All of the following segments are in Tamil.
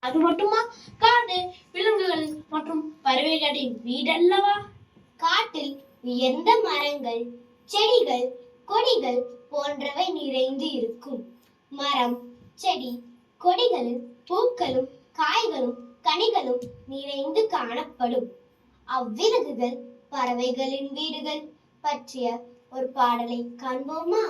அது மட்டுமா? காடு விலங்குகள் மற்றும் பறவைகளின் வீடல்லவா? காட்டில் உயர்ந்த மரங்கள், செடிகள், கொடிகள் போன்றவை நிறைந்து இருக்கும். மரம், செடி, கொடிகளில் பூக்களும் காய்களும் கனிகளும் நிறைந்து காணப்படும். அவ்விலங்குகள் பறவைகளின் வீடுகள் பற்றிய ஒரு பாடலை காண்போமா?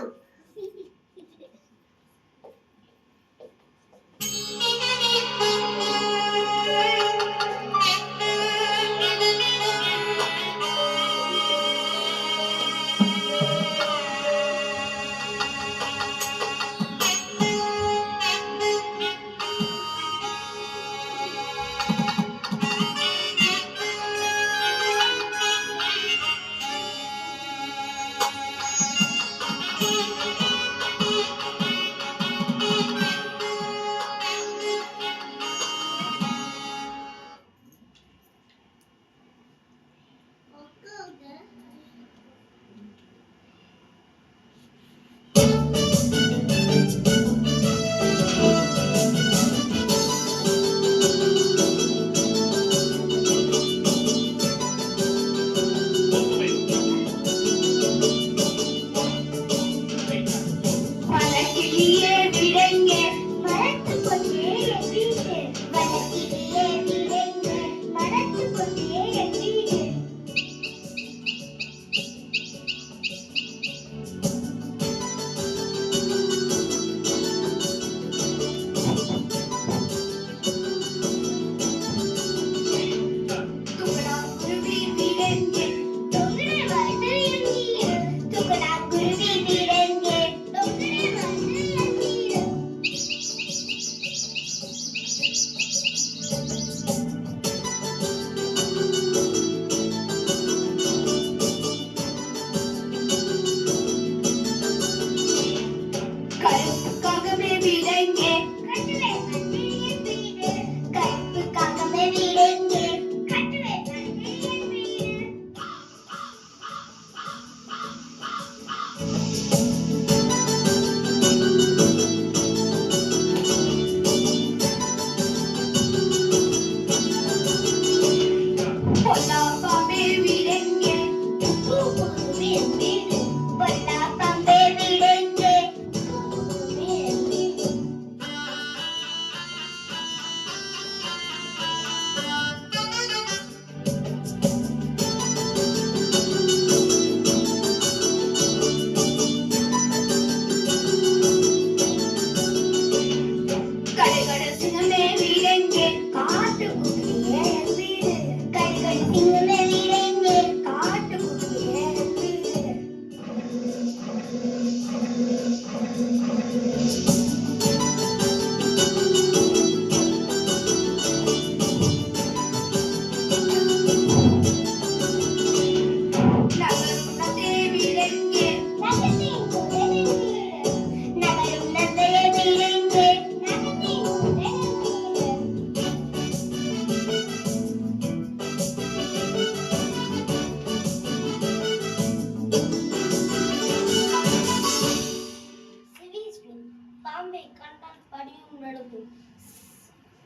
பாம்பை கண்டால் படியும் நடக்கும்.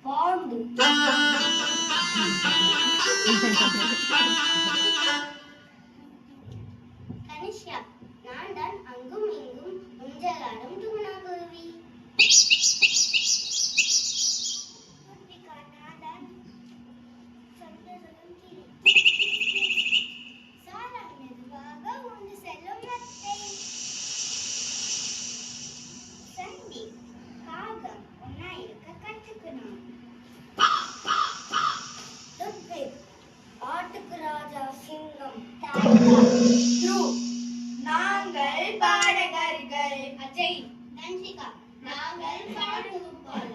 பாம்பு கனிஷ்யா, நான் தான் அங்கும் இங்கும் ஊஞ்சலாடும் தூணாகுருவி. நாங்கள் பாடகர்கள். அஜய், நன்சிகா, நாங்கள் பாடகர்கள்.